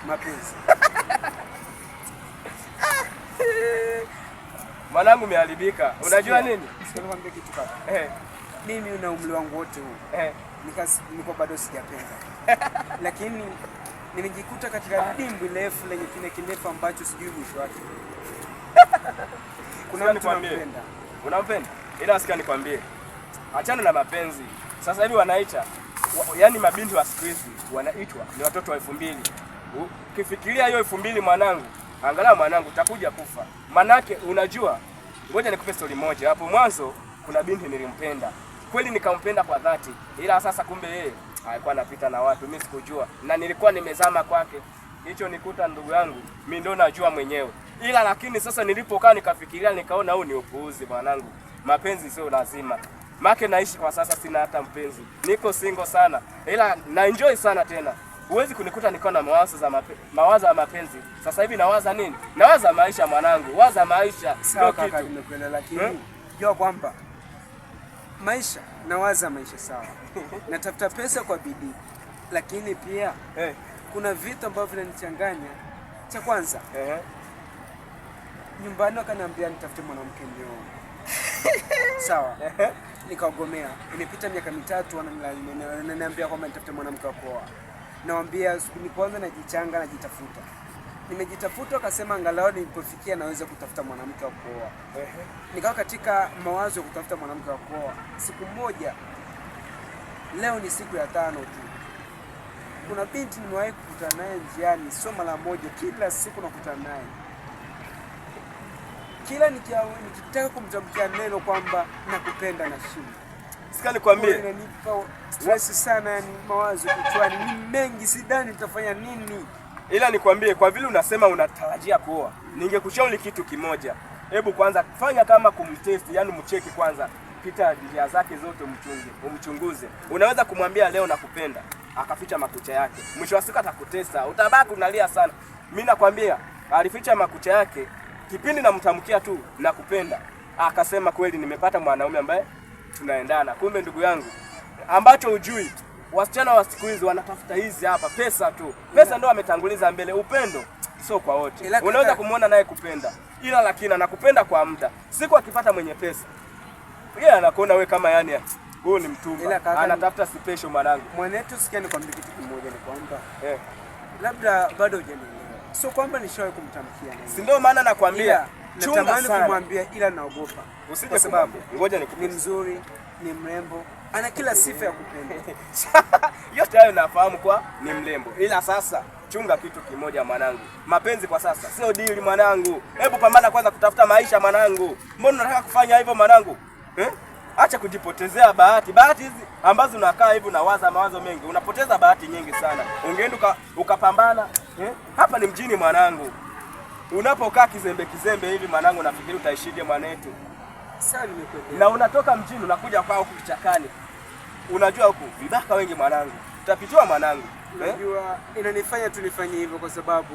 Mapenzi. Mwanangu umeharibika. Unajua nini? Nikwambie kitu kaka. Mimi una umri wangu wote huu. Niko bado sijapenda. Lakini nimejikuta katika dimbwi refu lenye kile kirefu ambacho sijui mwisho wake. Kuna mtu anampenda. Unampenda? Ila sikia nikwambie. Achana na mapenzi. Sasa hivi wanaita yaani mabinti wa siku hizi wanaitwa ni watoto wa 2000. Ukifikiria hiyo 2000 mwanangu, angalau mwanangu utakuja kufa. Manake unajua, ngoja nikupe story moja. Hapo mwanzo kuna binti nilimpenda. Kweli nikampenda kwa dhati. Ila sasa kumbe yeye alikuwa anapita na watu, mimi sikujua. Na nilikuwa nimezama kwake. Hicho nikuta ndugu yangu, mimi ndo najua mwenyewe. Ila lakini sasa nilipokaa nikafikiria nikaona huu ni upuuzi mwanangu. Mapenzi sio lazima. Make naishi kwa sasa sina hata mpenzi. Niko single sana. Ila na enjoy sana tena. Huwezi kunikuta niko na mawazo ya mapenzi. Sasa hivi nawaza nini? Nawaza maisha mwanangu. Waza maisha. Sawa kaka, nimekuelewa lakini jua kwamba nawaza maisha sawa. Natafuta pesa kwa bidii. Lakini pia kuna vitu ambavyo vinanichanganya. Cha kwanza, nyumbani wakaniambia nitafute mwanamke nioe. Sawa. Nikaogomea. Imepita miaka 3 wananiambia kwamba nitafute mwanamke wa kuoa. Nawaambia nilipoanza najichanga najitafuta. Nimejitafuta akasema angalau nilipofikia naweza kutafuta mwanamke wa kuoa. Nikawa katika mawazo ya kutafuta mwanamke wa kuoa. Siku moja, leo ni siku ya 5 tu. Kuna binti nimewahi kukutana naye njiani, sio mara moja, kila siku nakutana naye. Kila nikitaka kumtamkia neno kwamba nakupenda na shida. Sikia nikwambie. Inanipa stress sana, yani mawazo kichwani ni mengi, sidhani nitafanya nini. Ila nikwambie kwa vile unasema unatarajia kuoa, ningekushauri kitu kimoja. Hebu kwanza fanya kama kumtest, yani mcheki kwanza. Pita njia zake zote umchunguze. Unaweza kumwambia leo nakupenda, akaficha makucha yake. Mwisho wa siku atakutesa, utabaki unalia sana. Mimi nakwambia, alificha makucha yake. Kipindi namtamkia tu nakupenda, akasema kweli nimepata mwanaume ambaye tunaendana. Kumbe ndugu yangu, ambacho hujui, wasichana wa siku hizi wanatafuta hizi hapa pesa tu. Pesa ndio ametanguliza mbele, upendo sio kwa wote. Unaweza kumuona naye kupenda, ila lakini anakupenda kwa muda. Siku akipata mwenye pesa, yeye anakuona wewe kama yani huyu ni mtumba, anatafuta special mwanangu. Mwanetu, sikia nikwambie kitu kimoja, ni kwamba labda bado hujanielewa. Sio kwamba nishawahi kumtamkia nini. Si ndio maana nakwambia natamani kumwambia ila naogopa. Usije sababu ngoja ni mzuri, ni mrembo, ana kila sifa ya kupenda. Yote hayo nafahamu kwa ni mrembo. Ila sasa chunga kitu kimoja mwanangu. Mapenzi kwa sasa sio deal mwanangu. Hebu pambana kwanza kutafuta maisha mwanangu. Mbona unataka kufanya hivyo mwanangu? Acha kujipotezea bahati. Bahati hizi ambazo unakaa hivyo unawaza mawazo mengi, unapoteza bahati nyingi sana. Ungeenda ukapambana. Hapa ni mjini mwanangu. Unapokaa kizembe hivi mwanangu, nafikiri utaishije mwanetu? Sasa nimekuelewa. Na unatoka mjini unakuja kwa huku kichakani. Unajua huku vibaka wengi mwanangu. Utapitiwa mwanangu. Unajua inanifanya tu nifanye hivyo kwa sababu